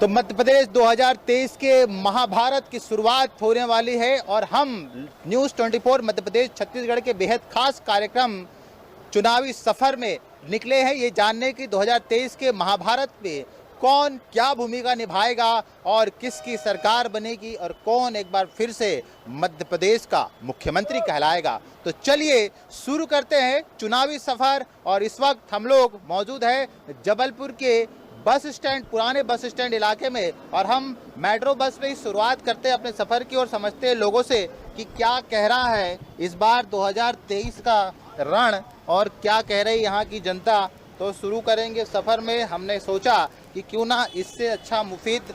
तो मध्य प्रदेश 2023 के महाभारत की शुरुआत होने वाली है और हम न्यूज़ 24 मध्य प्रदेश छत्तीसगढ़ के बेहद खास कार्यक्रम चुनावी सफ़र में निकले हैं ये जानने की 2023 के महाभारत में कौन क्या भूमिका निभाएगा और किसकी सरकार बनेगी और कौन एक बार फिर से मध्य प्रदेश का मुख्यमंत्री कहलाएगा। तो चलिए शुरू करते हैं चुनावी सफ़र। और इस वक्त हम लोग मौजूद हैं जबलपुर के बस स्टैंड, पुराने बस स्टैंड इलाके में, और हम मेट्रो बस में ही शुरुआत करते हैं अपने सफ़र की और समझते हैं लोगों से कि क्या कह रहा है इस बार 2023 का रण और क्या कह रही यहाँ की जनता। तो शुरू करेंगे सफ़र में। हमने सोचा कि क्यों ना इससे अच्छा मुफीद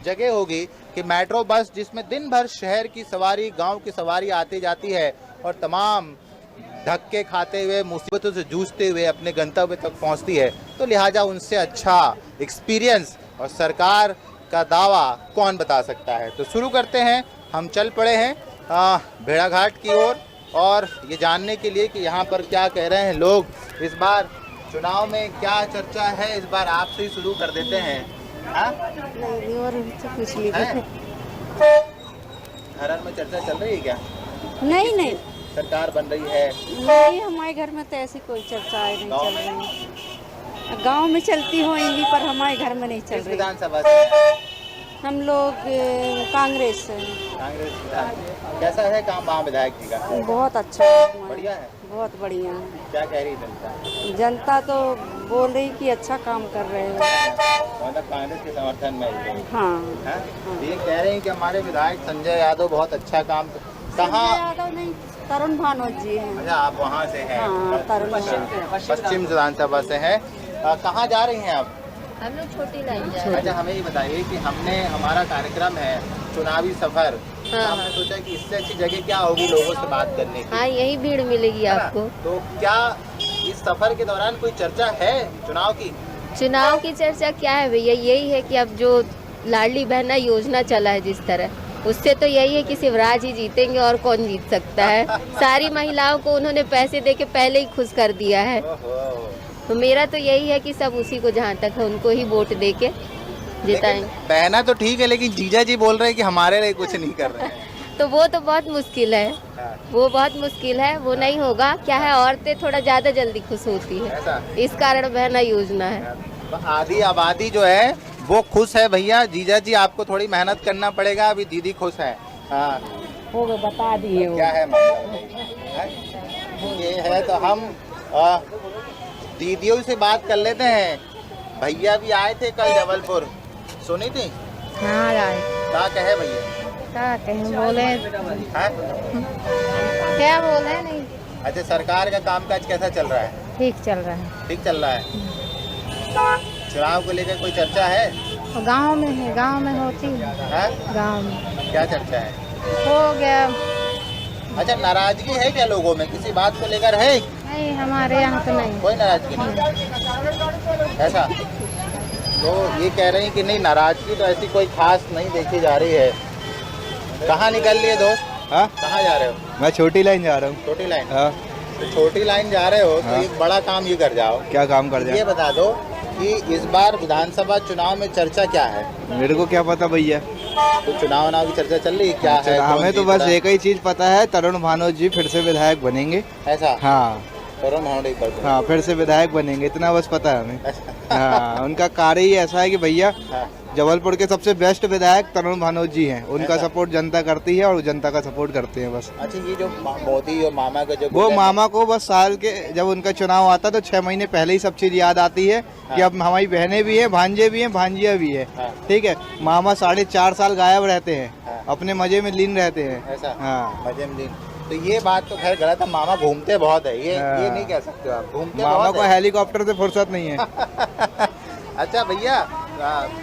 जगह होगी कि मेट्रो बस, जिसमें दिन भर शहर की सवारी, गांव की सवारी आती जाती है और तमाम धक्के खाते हुए, मुसीबतों से जूझते हुए अपने गंतव्य तक पहुंचती है, तो लिहाजा उनसे अच्छा एक्सपीरियंस और सरकार का दावा कौन बता सकता है। तो शुरू करते हैं। हम चल पड़े हैं भेड़ाघाट की ओर और ये जानने के लिए कि यहाँ पर क्या कह रहे हैं लोग, इस बार चुनाव में क्या चर्चा है। इस बार आपसे ही शुरू कर देते हैं। नहीं और कुछ नहीं घर में चर्चा चल रही है क्या? नहीं सरकार बन रही है? नहीं, हमारे घर में तो ऐसी कोई चर्चा नहीं चल रही। गांव में चलती होंगी पर हमारे घर में नहीं चल रही। विधानसभा से हम लोग कांग्रेस से। कांग्रेस कैसा है काम वहाँ विधायक जी का? बहुत अच्छा है, बढ़िया है, बहुत बढ़िया। क्या कह रही जनता? जनता तो बोल रही कि अच्छा काम कर रहे हो, मतलब कांग्रेस के समर्थन में। हाँ, ये कह रहे हैं कि हमारे विधायक संजय यादव बहुत अच्छा काम। कहाँ? यादव नहीं, तरुण भानोद जी हैं। अच्छा, आप वहाँ से हैं? हाँ, तरुण पश्चिम विधानसभा से हैं। कहाँ जा रही हैं आप? हम लोग छोटी लाइन जा रहे हैं। अच्छा, हमें ये बताइए कि हमारा कार्यक्रम है चुनावी सफर। हाँ, हमने सोचा कि इससे अच्छी जगह क्या होगी लोगों से बात करने की। हाँ, यही भीड़ मिलेगी आपको। तो क्या इस सफर के दौरान कोई चर्चा है चुनाव की? चुनाव की चर्चा क्या है भैया, यही है कि अब जो लाडली बहना योजना चला है जिस तरह, उससे तो यही है कि शिवराज ही जीतेंगे और कौन जीत सकता है। सारी महिलाओं को उन्होंने पैसे दे के पहले ही खुश कर दिया है। तो मेरा तो यही है कि सब उसी को, जहाँ तक है उनको ही वोट दे के जिताएंगे। बहना तो ठीक है, लेकिन जीजा जी बोल रहे हैं कि हमारे लिए कुछ नहीं कर रहे हैं। तो वो तो बहुत मुश्किल है, वो बहुत मुश्किल है, वो नहीं होगा। क्या है, औरतें थोड़ा ज्यादा जल्दी खुश होती है, इस कारण बहना योजना है। आधी आबादी जो है वो खुश है भैया। जीजा जी आपको थोड़ी मेहनत करना पड़ेगा, अभी दीदी खुश है। हाँ, वो बता दिए क्या है मामला? ये है तो हम दीदियों से बात कर लेते हैं। भैया भी आए थे कल जबलपुर, सुनी थी? हाँ, क्या कहे भैया? क्या कहें, बोले हाँ? क्या बोले नहीं। अच्छा, सरकार का कामकाज कैसा चल रहा है? ठीक चल रहा है। ठीक चल रहा है। चुनाव को लेकर कोई चर्चा है? गांव में है, गांव में होती है। गांव में क्या चर्चा है? हो गया। अच्छा, नाराजगी है क्या लोगों में, किसी बात को लेकर है? नहीं, हमारे यहाँ तो नहीं, कोई नाराजगी नहीं। ऐसा तो ये कह रहे हैं कि नहीं, नाराजगी तो ऐसी कोई खास नहीं देखी जा रही है। कहाँ निकल लिए दोस्त? हाँ, कहाँ जा रहे हो? मैं छोटी लाइन जा रहा हूँ। छोटी लाइन? हाँ। तो छोटी लाइन जा रहे हो तो हाँ। एक बड़ा काम ये कर जाओ। क्या काम कर ये जाए? बता दो कि इस बार विधानसभा चुनाव में चर्चा क्या है? मेरे को क्या पता भैया, तो चुनाव की चर्चा चल रही है क्या है? हमें तो बस एक ही चीज पता है, तरुण भानोद जी फिर से विधायक बनेंगे। ऐसा? हाँ, तरुण भानोद पर। हाँ, फिर से विधायक बनेंगे, इतना बस पता है हमें। हाँ, उनका कार्य ही ऐसा है कि भैया हाँ। जबलपुर के सबसे बेस्ट विधायक तरुण भानोद जी हैं। उनका सपोर्ट जनता करती है और जनता का सपोर्ट करते हैं बस। अच्छा, ये जो मोदी और मामा का जो वो मामा को बस साल के जब उनका चुनाव आता तो 6 महीने पहले ही सब चीज याद आती है कि अब हमारी बहनें भी हैं, भांजे भी हैं, भांजिया भी है। ठीक है, मामा 4.5 साल गायब रहते हैं, अपने मजे में लीन रहते हैं। ऐसा? हाँ, मजे में लीन। तो ये बात तो खैर गलत है, मामा घूमते बहुत है, ये नहीं कह सकते आप। घूमते मामा बहुत को है। हेलीकॉप्टर से फुर्सत नहीं है। अच्छा भैया,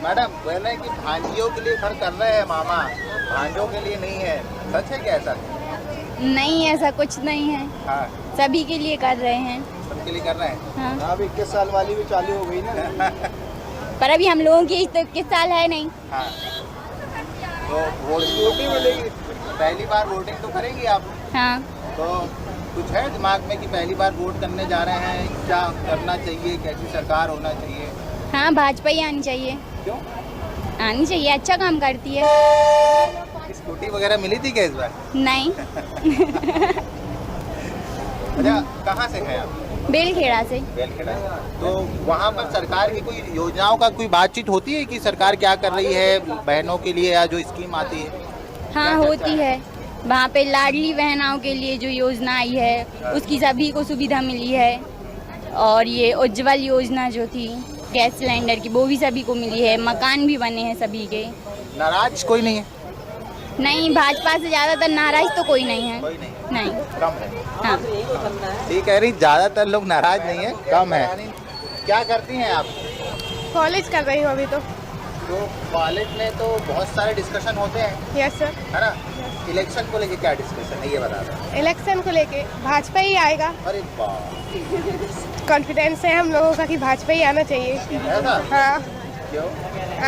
मैडम बोल रहे हैं कि भांजियों के लिए घर कर रहे हैं मामा, भांजों के लिए नहीं है। सच है क्या ऐसा? नहीं, ऐसा कुछ नहीं है, हाँ, सभी के लिए कर रहे हैं। सबके लिए कर रहे हैं। हाँ, अब 21 साल वाली भी चालू हो गई ना। पर अभी हम लोगों की तो 21 साल है नहीं। हाँ, तो वोटिंग मिलेगी, पहली बार वोटिंग तो करेंगी आप? हाँ, तो कुछ है दिमाग में कि पहली बार वोट करने जा रहे हैं, क्या करना चाहिए, कैसी सरकार होना चाहिए? हाँ, भाजपा ही आनी चाहिए। क्यों? आनी चाहिए, अच्छा काम करती है। स्कूटी वगैरह मिली थी क्या इस बार? नहीं। अच्छा, कहाँ से हैं आप? बेलखेड़ा से। बेलखेड़ा। तो वहाँ पर सरकार की कोई योजनाओं का कोई बातचीत होती है कि सरकार क्या कर रही है बहनों के लिए, या जो स्कीम आती है? हाँ होती है, वहाँ पे लाडली बहनाओं के लिए जो योजना आई है उसकी सभी को सुविधा मिली है। और ये उज्ज्वल योजना जो थी गैस सिलेंडर की, वो भी सभी को मिली है। मकान भी बने हैं सभी के। नाराज कोई नहीं है? नहीं, भाजपा से ज़्यादातर नाराज तो कोई नहीं है। कोई नहीं, नहीं। कम है। हाँ। ठीक है, नहीं ज्यादातर लोग नाराज नहीं है, कम है। क्या करती हैं आप? कॉलेज कर रही हूँ अभी तो। कॉलेज में तो बहुत सारे डिस्कशन होते हैं, यस सर। है ना? इलेक्शन को लेके क्या डिस्कशन है ये बता दो। इलेक्शन को लेके भाजपा ही आएगा। अरे वाह, कॉन्फिडेंस है हम लोगों का कि भाजपा ही आना चाहिए। ऐसा हाँ, क्यों?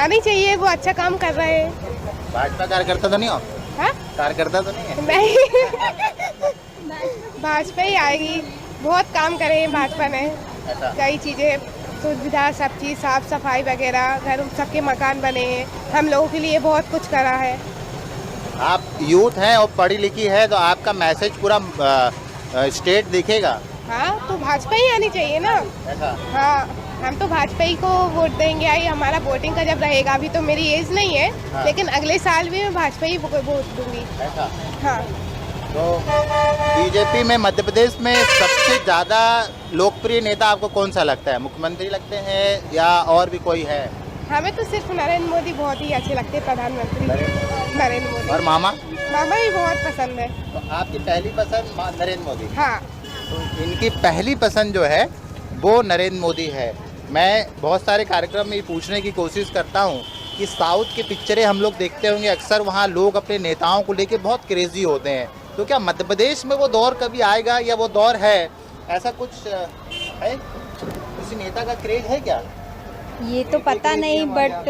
आनी चाहिए, वो अच्छा काम कर रहे हैं। भाजपा कार्यकर्ता तो नहीं हो? हाँ? कार्यकर्ता तो नहीं है? नहीं। भाजपा ही आएगी, बहुत काम करे हैं भाजपा ने। ऐसा? कई चीज़ें, सुविधा, सब चीज़, साफ सफाई वगैरह, घर सबके मकान बने हैं, हम लोगों के लिए बहुत कुछ करा है। आप यूथ हैं और पढ़ी लिखी है, तो आपका मैसेज पूरा स्टेट दिखेगा। हाँ, तो भाजपा ही आनी चाहिए ना। ऐसा? हाँ, हम तो भाजपा ही को वोट देंगे। आई हमारा वोटिंग का जब रहेगा, अभी तो मेरी एज नहीं है। हाँ। लेकिन अगले साल भी मैं भाजपा ही वोट दूंगी। ऐसा? हाँ। तो बीजेपी में मध्य प्रदेश में सबसे ज़्यादा लोकप्रिय नेता आपको कौन सा लगता है? मुख्यमंत्री लगते हैं या और भी कोई है? हमें तो सिर्फ नरेंद्र मोदी बहुत ही अच्छे लगते हैं, प्रधानमंत्री नरेंद्र मोदी। और मामा? मामा ही बहुत पसंद है। तो आपकी पहली पसंद नरेंद्र मोदी? हाँ। तो इनकी पहली पसंद जो है वो नरेंद्र मोदी है। मैं बहुत सारे कार्यक्रम में ये पूछने की कोशिश करता हूँ कि साउथ के पिक्चरें हम लोग देखते होंगे, अक्सर वहाँ लोग अपने नेताओं को लेके बहुत क्रेजी होते हैं। तो क्या मध्य प्रदेश में वो दौर कभी आएगा या वो दौर है? ऐसा कुछ है? किसी नेता का क्रेज है क्या? ये तो पता नहीं, बट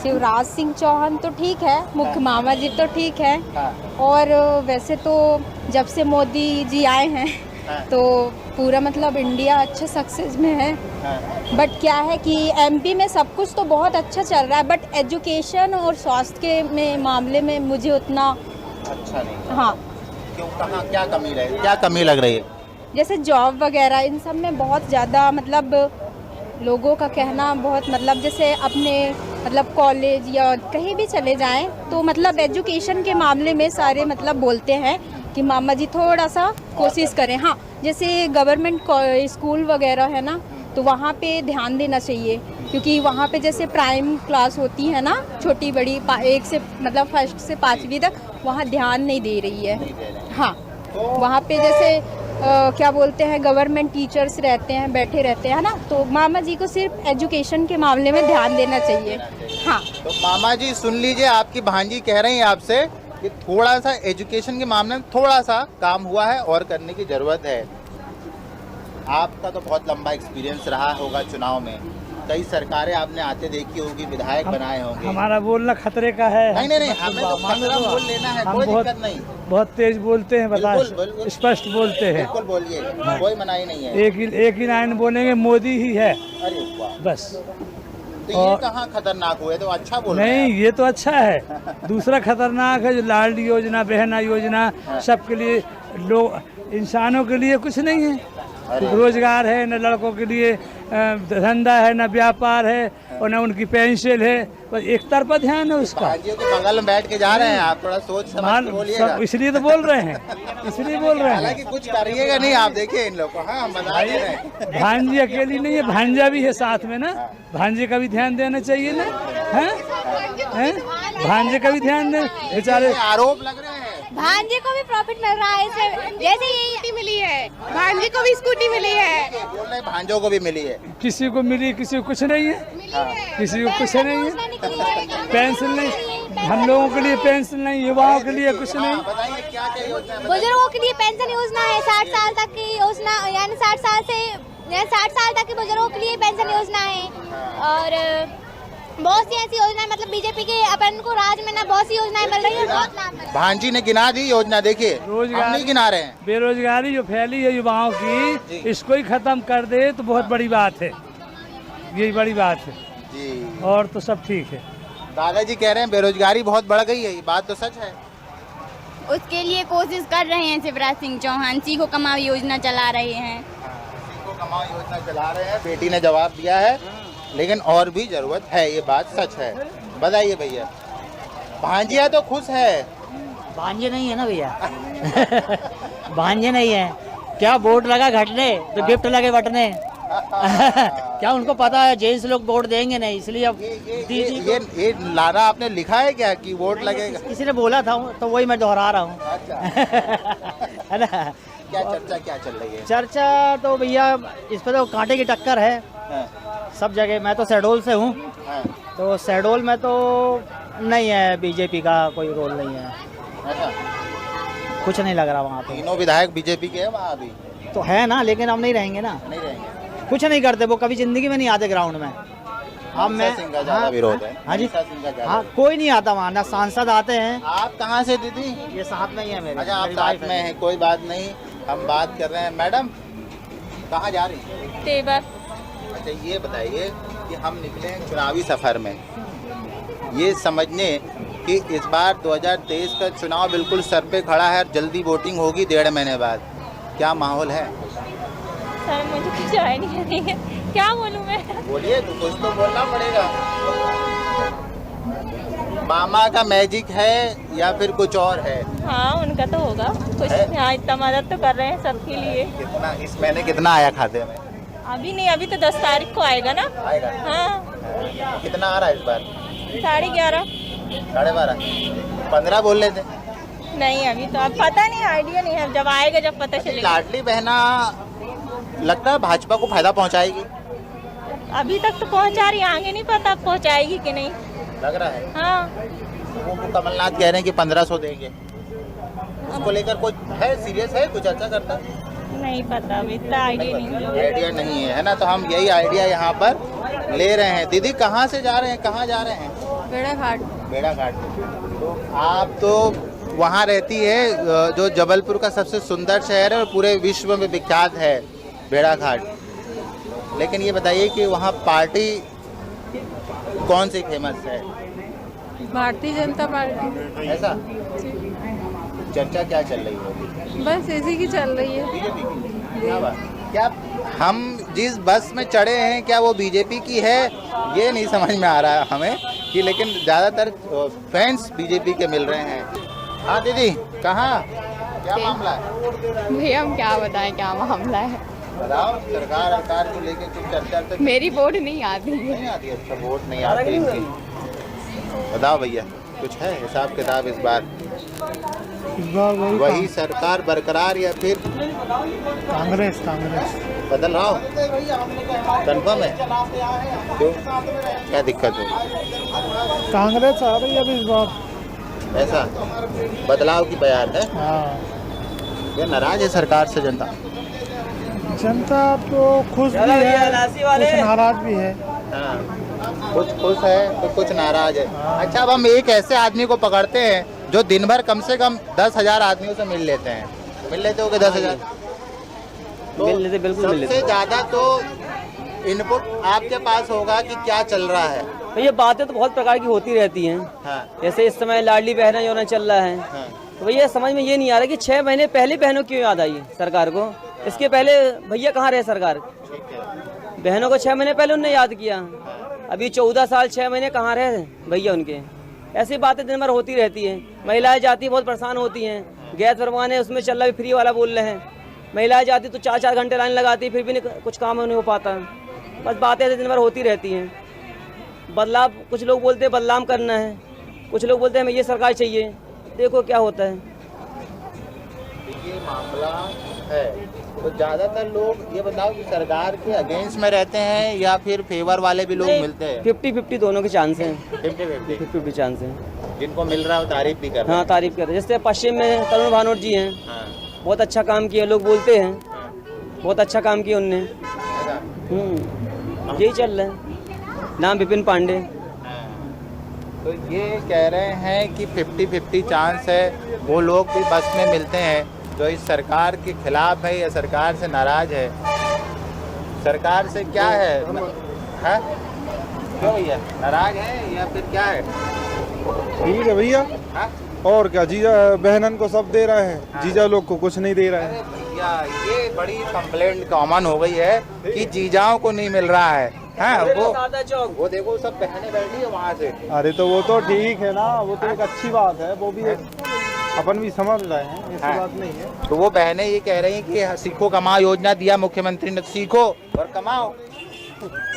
शिवराज सिंह चौहान तो ठीक है, मुख्य मामा जी तो ठीक है। हाँ। और वैसे तो जब से मोदी जी आए हैं हाँ। तो पूरा मतलब इंडिया अच्छे सक्सेस में है। हाँ। बट क्या है कि एमपी में सब कुछ तो बहुत अच्छा चल रहा है, बट एजुकेशन और स्वास्थ्य के में मामले में मुझे उतना अच्छा नहीं। हाँ, क्यों, कहाँ क्या कमी रही, क्या कमी लग रही है? जैसे जॉब वगैरह इन सब में बहुत ज़्यादा मतलब लोगों का कहना बहुत मतलब जैसे अपने मतलब कॉलेज या कहीं भी चले जाएं तो मतलब एजुकेशन के मामले में सारे मतलब बोलते हैं कि मामा जी थोड़ा सा कोशिश करें। हाँ, जैसे गवर्नमेंट स्कूल वगैरह है ना, तो वहाँ पे ध्यान देना चाहिए, क्योंकि वहाँ पे जैसे प्राइम क्लास होती है ना, छोटी बड़ी एक से मतलब फर्स्ट से 5वीं तक, वहाँ ध्यान नहीं दे रही है। हाँ, वहाँ पे जैसे क्या बोलते हैं गवर्नमेंट टीचर्स रहते हैं, बैठे रहते हैं ना, तो मामा जी को सिर्फ एजुकेशन के मामले में ध्यान देना चाहिए। हाँ, तो मामा जी सुन लीजिए, आपकी भांजी कह रही है आपसे कि थोड़ा सा एजुकेशन के मामले में थोड़ा सा काम हुआ है और करने की ज़रूरत है। आपका तो बहुत लंबा एक्सपीरियंस रहा होगा चुनाव में, कई सरकारें आपने आते देखी होगी, विधायक बनाए होंगे। हमारा बोलना खतरे का है। नहीं, हमें तो खतरा बोल लेना है, कोई दिक्कत नहीं। बहुत तेज बोलते हैं, बता बिल्कुल, स्पष्ट बोलते हैं। बिल्कुल बोलिए, कोई मनाही नहीं है। एक ही लाइन बोलेंगे, मोदी ही है, अरे वाह, बस। तो ये कहाँ खतरनाक हुए? तो अच्छा बोल रहे हैं नहीं, ये तो अच्छा है। दूसरा खतरनाक है जो लाडली योजना, बहना योजना, सबके लिए, लोग इंसानों के लिए कुछ नहीं है। रोजगार है न, लड़कों के लिए धंधा है न, व्यापार है, और न उनकी पेंशन है, बस एक तरफा ध्यान है उसका। भाइयों के बगल में बैठ के जा रहे हैं आप, थोड़ा सोच समझ के बोलिएगा। इसलिए तो बोल रहे हैं, इसलिए बोल रहे हैं। हालांकि कुछ करिएगा नहीं, आप देखिए इन लोग को। हाँ, हम बता दे रहे हैं। भांजी अकेली नहीं है, भांजा भी है साथ में ना, भांजे का भी ध्यान देना चाहिए ना। हैं? भांजे का भी ध्यान दे, बेचारे। आरोप लग रहे हैं भांजे को भी प्रॉफिट मिल रहा है इससे, जैसे ये मिली है, भांजे को भी स्कूटी मिली है, बोल रहे हैं भांजों को भी मिली है। किसी को मिली, किसी को कुछ नहीं है, किसी को कुछ नहीं है, पेंशन नहीं, हम लोगों के लिए पेंशन नहीं, युवाओं के लिए कुछ नहीं। बताइए क्या क्या योजना है? बुजुर्गों के लिए पेंशन योजना है, 60 साल तक की योजना, यानी 60 साल तक के बुजुर्गों के लिए पेंशन योजना है। और बहुत सी ऐसी योजनाएं, मतलब बीजेपी के अपन को राज में ना बहुत सी योजनाएं मिल रही है, बहुत लाभ मिल रहा है। भांजी ने गिना दी योजना, देखिए हम नहीं गिना रहे हैं। बेरोजगारी जो फैली है युवाओं की, इसको ही खत्म कर दे तो बहुत बड़ी बात है, यही बड़ी बात है। जी। और तो सब ठीक है। दादाजी कह रहे हैं बेरोजगारी बहुत बढ़ गई है, ये बात तो सच है। उसके लिए कोशिश कर रहे हैं शिवराज सिंह चौहान, सीखो कमाओ योजना चला रहे हैं। सीखो कमाओ योजना चला रहे हैं, बेटी ने जवाब दिया है, लेकिन और भी जरूरत है, ये बात सच है। बताइए भैया, भांजिया तो खुश है। भांजे नहीं है ना भैया भांजे नहीं है, क्या वोट लगा घटने तो गिफ्ट लगे बटने क्या उनको पता है जेंट्स लोग वोट देंगे नहीं, इसलिए अब दीदी को ये लाना आपने लिखा है क्या कि वोट लगेगा? किसी ने बोला था तो वही मैं दोहरा रहा हूँ अच्छा। है ना। क्या चर्चा क्या चल रही है? चर्चा तो भैया इस पर तो कांटे की टक्कर है हाँ, सब जगह। मैं तो शहडोल से हूँ, हाँ, तो शहडोल में तो नहीं है, बीजेपी का कोई रोल नहीं है, अच्छा। कुछ नहीं लग रहा वहाँ पे। तीनों विधायक बीजेपी के हैं वहाँ अभी? तो है ना, लेकिन हम नहीं रहेंगे ना, नहीं रहेंगे। कुछ नहीं करते वो, कभी जिंदगी में नहीं आते ग्राउंड में। अब मैं सिंह का ज्यादा विरोध है। हाँ जी, मनीषा सिंह का ज्यादा हाँ कोई नहीं आता वहाँ, ना सांसद आते हैं। आप कहाँ से दीदी? ये साथ में ही है मेरे। अच्छा, आप मेरी साथ वाइफ में हैं, कोई बात नहीं, हम बात कर रहे हैं। मैडम कहाँ जा रही हैं? तेवर। अच्छा, ये बताइए कि हम निकले हैं चुनावी सफर में, ये समझने कि इस बार 2023 का चुनाव बिल्कुल सर पे खड़ा है, जल्दी वोटिंग होगी 1.5 महीने बाद, क्या माहौल है? सर मुझे कुछ आया नहीं है, क्या बोलूँ मैं? बोलिए, तो कुछ तो बोलना पड़ेगा। मामा का मैजिक है या फिर कुछ और है? हाँ उनका तो होगा कुछ, है? यहाँ इतना मदद तो कर रहे हैं सबके लिए। कितना इस महीने कितना आया खाते में? अभी नहीं, अभी तो 10 तारीख को आएगा ना। आएगा। हाँ कितना आ रहा है इस बार? 11:30। 12.5 15 बोल रहे थे। नहीं अभी तो अब पता नहीं, आइडिया नहीं है, जब आएगा जब पता चलेगा। लाडली बहना लगता है भाजपा को फायदा पहुंचाएगी? अभी तक तो पहुंचा रही, आगे नहीं पता पहुंचाएगी कि नहीं। लग रहा है। हाँ वो कमलनाथ कह रहे हैं कि 1500 देंगे, उसको लेकर कुछ है, सीरियस है, कुछ चर्चा करता है? नहीं पता, अभी इतना आइडिया नहीं है। आइडिया नहीं है ना, तो हम यही आइडिया यहाँ पर ले रहे हैं। दीदी कहाँ से जा रहे हैं, कहाँ जा रहे हैं? बेड़ाघाट। बेड़ाघाट। तो आप तो वहाँ रहती है, जो जबलपुर का सबसे सुंदर शहर है और पूरे विश्व में विख्यात है बेड़ाघाट, लेकिन ये बताइए कि वहाँ पार्टी कौन सी फेमस है? भारतीय जनता पार्टी। ऐसा चर्चा क्या चल रही है? बस इसी की चल रही है। बीजेपी की? क्या बात? क्या हम जिस बस में चढ़े हैं क्या वो बीजेपी की है, ये नहीं समझ में आ रहा है हमें कि, लेकिन ज़्यादातर फैंस बीजेपी के मिल रहे हैं। हाँ दीदी, कहाँ क्या मामला है? भैया हम क्या बताएं क्या मामला है। बताओ, सरकार को लेके कुछ चर्चा तो मेरी वोट नहीं आती है। नहीं आती? अच्छा, वोट नहीं आती। बताओ भैया, कुछ है हिसाब किताब इस बार वही सरकार बरकरार या फिर कांग्रेस बदल रहा हो? कन्फर्म है? क्यों, क्या दिक्कत है? कांग्रेस आ रही है अभी इस बार। ऐसा बदलाव की बयान है? हाँ, ये नाराज है सरकार से जनता? जनता तो खुश भी है, कुछ नाराज भी है। हाँ, कुछ खुश है तो कुछ नाराज है। अच्छा, अब हम एक ऐसे आदमी को पकड़ते हैं जो दिन भर कम से कम 10,000 आदमियों से मिल लेते हैं। मिल लेते हो कि 10,000? तो मिल लेते, बिल्कुल मिल लेते। सबसे ज़्यादा तो इनपुट आपके पास होगा कि क्या चल रहा है। तो ये बातें तो बहुत प्रकार की होती रहती हैं, हाँ, जैसे इस समय लाडली बहना योजना चल रहा है, हाँ, तो भैया समझ में ये नहीं आ रहा कि 6 महीने पहले बहनों क्यों याद आई सरकार को। इसके पहले भैया कहाँ रहे सरकार, ठीक है। बहनों को 6 महीने पहले उनने याद किया, अभी 14 साल 6 महीने कहाँ रहे भैया उनके। ऐसी बातें दिन भर होती रहती हैं। महिलाएं जाती बहुत परेशान होती हैं, गैस भरवाने उसमें चल रहा है फ्री वाला बोल रहे हैं, महिलाएं जाती तो 4-4 घंटे लाइन लगाती, फिर भी नहीं, कुछ काम नहीं हो पाता। बस बातें ऐसे दिन भर होती रहती हैं। बदलाव, कुछ लोग बोलते हैं बदलाव करना है, कुछ लोग बोलते हैं हमें ये सरकार चाहिए, देखो क्या होता है। ये मामला है तो ज़्यादातर लोग ये बताओ कि सरकार के अगेंस्ट में रहते हैं या फिर फेवर वाले भी लोग मिलते हैं? 50-50 दोनों के चांस हैं, 50-50 चांस हैं। जिनको मिल रहा है वो तारीफ भी कर रहे हाँ, तारीफ कर रहे हैं। जैसे पश्चिम में तरुण भानोट जी हैं, हाँ, बहुत अच्छा काम किया, लोग बोलते हैं बहुत अच्छा काम किया उनने। ऐसा? यही चल रहा है। नाम विपिन पांडे। हाँ। तो ये कह रहे हैं कि 50-50 चांस है, वो लोग भी बस में मिलते हैं जो इस सरकार के खिलाफ है या सरकार से नाराज है। सरकार से क्या है? हाँ? क्यों भैया नाराज है या फिर क्या है? ठीक है भैया, हाँ? और क्या, जीजा बहनन को सब दे रहे हैं, जीजा लोग को कुछ नहीं दे रहे अरे हैं। भैया ये बड़ी कंप्लेंट कॉमन हो गई है कि जीजाओं को नहीं मिल रहा है। हाँ, वो देखो सब बहनें बैठी है वहाँ से। अरे तो वो तो ठीक है ना, वो तो एक अच्छी बात है, वो भी अपन भी समझ रहे हैं, ऐसी बात नहीं है। तो वो बहनें ये कह रही हैं कि सीखो कमाओ योजना दिया मुख्यमंत्री ने, सीखो और कमाओ।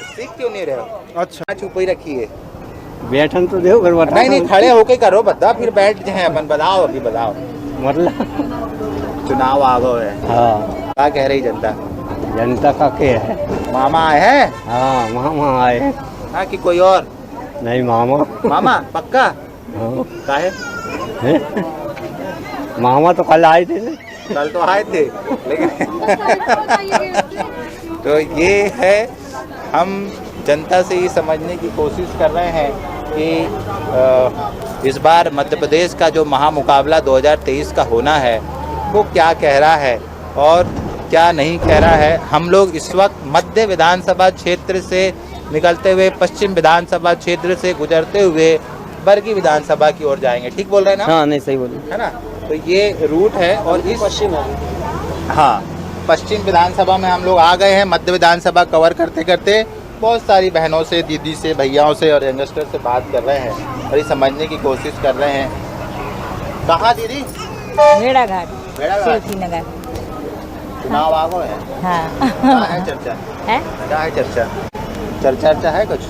सीख क्यों नहीं रहे हो? अच्छा, चुप ही रखी है। बैठन तो देखो फिर बता। नहीं खड़े होके करो, बता फिर बैठ जाए अपन। बताओ अभी बताओ। मतलब चुनाव आ गए है, हाँ, क्या कह रही जनता? जनता का क्या है? मामा आए हैं? हाँ, मामा आए हैं। हाँ कि कोई और? नहीं, मामा। मामा पक्का? हाँ। काहे? मामा तो कल आए थे ना। कल तो आए थे लेकिन तो ये है, हम जनता से ये समझने की कोशिश कर रहे हैं कि इस बार मध्य प्रदेश का जो महामुकाबला 2023 का होना है वो क्या कह रहा है और क्या नहीं कह रहा है। हम लोग इस वक्त मध्य विधानसभा क्षेत्र से निकलते हुए पश्चिम विधानसभा क्षेत्र से गुजरते हुए बरगी विधानसभा की ओर जाएंगे। ठीक बोल रहे हैं ना? हाँ, नहीं सही बोले, है ना? तो ये रूट है और इस पश्चिम है। हाँ, पश्चिम विधानसभा में हम लोग आ गए हैं। मध्य विधानसभा कवर करते करते बहुत सारी बहनों से, दीदी से, भैयाओं से और यंगस्टर से बात कर रहे हैं और ये समझने की कोशिश कर रहे हैं। कहाँ दीदी? भेड़ा घाट, भेड़ाघाट। नगर। चुनाव आ गए हैं। हाँ, क्या है चर्चा? है क्या है चर्चा? चर्चा है कुछ?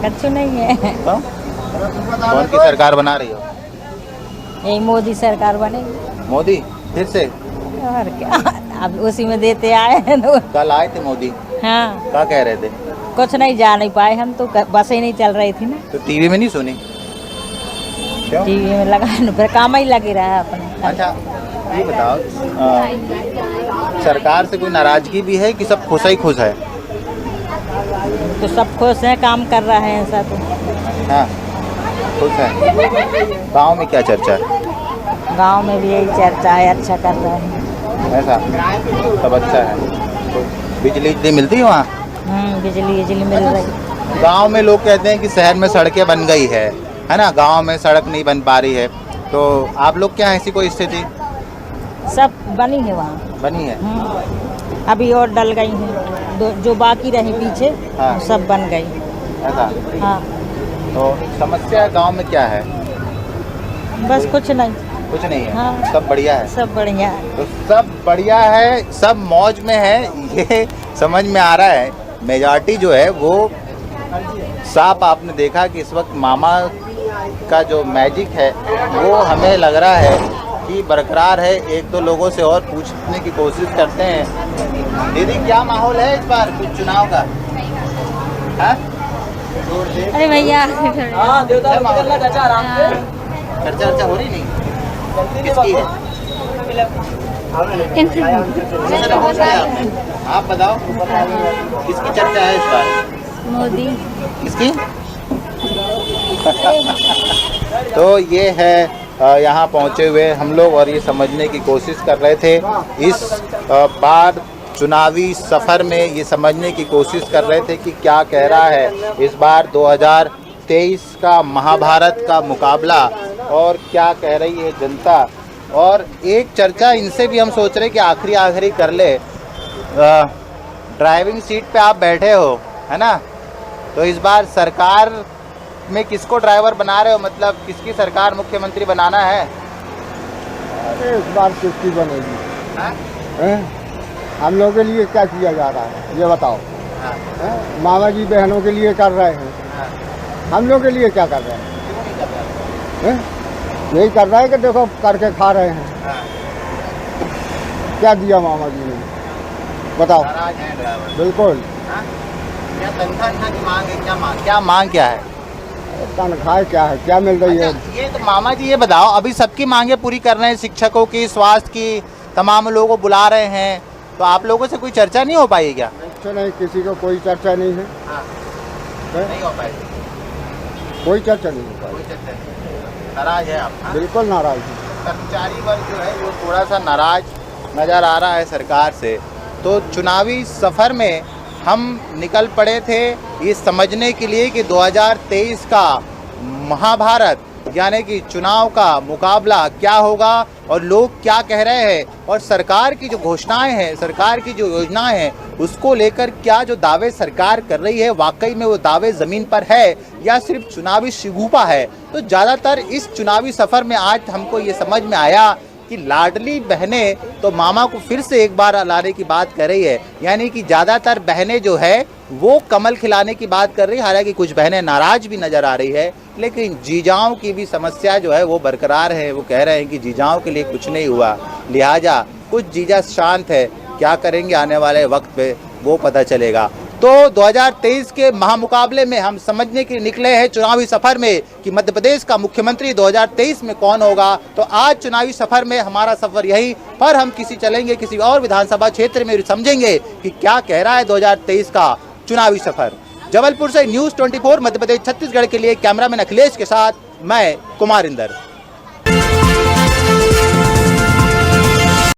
कच्चू नहीं है। तो? कौन की सरकार बना रही हो? यही मोदी सरकार बनेगी। मोदी फिर से? और क्या, अब उसी में देते आए हैं तो। कल आए थे मोदी, हाँ, क्या कह रहे थे? कुछ नहीं, जा नहीं पाए हम तो, बस ही नहीं चल रही थी ना। तो टीवी में नहीं सुनी? क्यों? टीवी में लगा, फिर काम ही लगे रहा है अपने। अच्छा ये बताओ, सरकार से कोई नाराजगी भी है कि सब खुश ही खुश है? तो सब खुश हैं, काम कर रहा है ऐसा तो। हाँ खुश है। गांव में क्या चर्चा है? गांव में भी यही चर्चा है, अच्छा कर रहे हैं। ऐसा सब अच्छा है। तो बिजली मिलती है वहाँ? बिजली मिल रही। गांव में लोग कहते हैं कि शहर में सड़कें बन गई है ना? गांव में सड़क नहीं बन पा रही है, तो आप लोग क्या ऐसी कोई स्थिति? सब बनी है वहाँ, बनी है। अभी और डल गई हैं, जो बाकी रही पीछे। हाँ। सब बन गई। ऐसा? हाँ, तो समस्या गांव में क्या है? बस कुछ नहीं। कुछ नहीं है। हाँ। सब बढ़िया है। सब बढ़िया है। तो सब बढ़िया है, सब मौज में है, ये समझ में आ रहा है। मेजॉरिटी जो है वो साफ आपने देखा कि इस वक्त मामा का जो मैजिक है वो हमें लग रहा है कि बरकरार है। एक दो लोगों से और पूछने की कोशिश करते हैं। दीदी क्या माहौल है इस बार कुछ चुनाव का? हाँ? अरे भैया, चर्चा हो रही नहीं? किसकी है? आप बताओ किसकी चर्चा है इस बार? मोदी। किसकी? तो ये है यहाँ पहुँचे हुए हम लोग और ये समझने की कोशिश कर रहे थे इस बार चुनावी सफ़र में, ये समझने की कोशिश कर रहे थे कि क्या कह रहा है इस बार 2023 का महाभारत का मुकाबला और क्या कह रही है जनता। और एक चर्चा इनसे भी हम सोच रहे कि आखिरी कर ले। ड्राइविंग सीट पे आप बैठे हो, है ना? तो इस बार सरकार में किसको ड्राइवर बना रहे हो? मतलब किसकी सरकार मुख्यमंत्री बनाना है? अरे इस बार किसकी बनेगी? हाँ? हम लोगों के लिए क्या किया जा रहा है ये बताओ। हाँ। मामा जी बहनों के लिए कर रहे हैं, हाँ। हम लोग के लिए क्या कर रहे हैं? क्यों नहीं कर रहे हैं? यही कर रहा है कि देखो करके खा रहे हैं। हाँ। क्या दिया मामा जी ने बताओ? नाराज हैं ड्राइवर। बिल्कुल। हाँ? क्या तनख्वाह की मांग है? क्या मांग क्या है? तनख्वाह क्या है, क्या मिल रही है? अच्छा, ये तो मामा जी ये बताओ, अभी सबकी मांगे पूरी कर रहे हैं, शिक्षकों की, स्वास्थ्य की, तमाम लोगों को बुला रहे हैं, तो आप लोगों से कोई चर्चा नहीं हो पाई क्या? नहीं, किसी को कोई चर्चा नहीं है। हाँ। नहीं हो पाई, कोई चर्चा नहीं हो पाई। कोई चर्चा नहीं। नाराज है आप? हाँ? बिल्कुल नाराज है। कर्मचारी वर्ग जो है वो थोड़ा सा नाराज नज़र आ रहा है सरकार से। तो चुनावी सफ़र में हम निकल पड़े थे ये समझने के लिए कि 2023 का महाभारत यानी कि चुनाव का मुकाबला क्या होगा और लोग क्या कह रहे हैं और सरकार की जो घोषणाएं हैं, सरकार की जो योजनाएं हैं, उसको लेकर क्या जो दावे सरकार कर रही है वाकई में वो दावे ज़मीन पर है या सिर्फ चुनावी शिगूफा है। तो ज़्यादातर इस चुनावी सफ़र में आज हमको ये समझ में आया कि लाडली बहनें तो मामा को फिर से एक बार लाने की बात कर रही है, यानी कि ज़्यादातर बहनें जो है वो कमल खिलाने की बात कर रही है। हालांकि कुछ बहनें नाराज भी नज़र आ रही है, लेकिन जीजाओं की भी समस्या जो है वो बरकरार है। वो कह रहे हैं कि जीजाओं के लिए कुछ नहीं हुआ, लिहाजा कुछ जीजा शांत है, क्या करेंगे आने वाले वक्त पे वो पता चलेगा। तो 2023 के महामुकाबले में हम समझने के लिए निकले हैं चुनावी सफर में कि मध्य प्रदेश का मुख्यमंत्री 2023 में कौन होगा। तो आज चुनावी सफर में हमारा सफर यही, पर हम चलेंगे किसी और विधानसभा क्षेत्र में, समझेंगे कि क्या कह रहा है 2023 का चुनावी सफर। जबलपुर से न्यूज़ 24 मध्य प्रदेश छत्तीसगढ़ के लिए कैमरामैन अखिलेश के साथ मैं कुमार इंदर।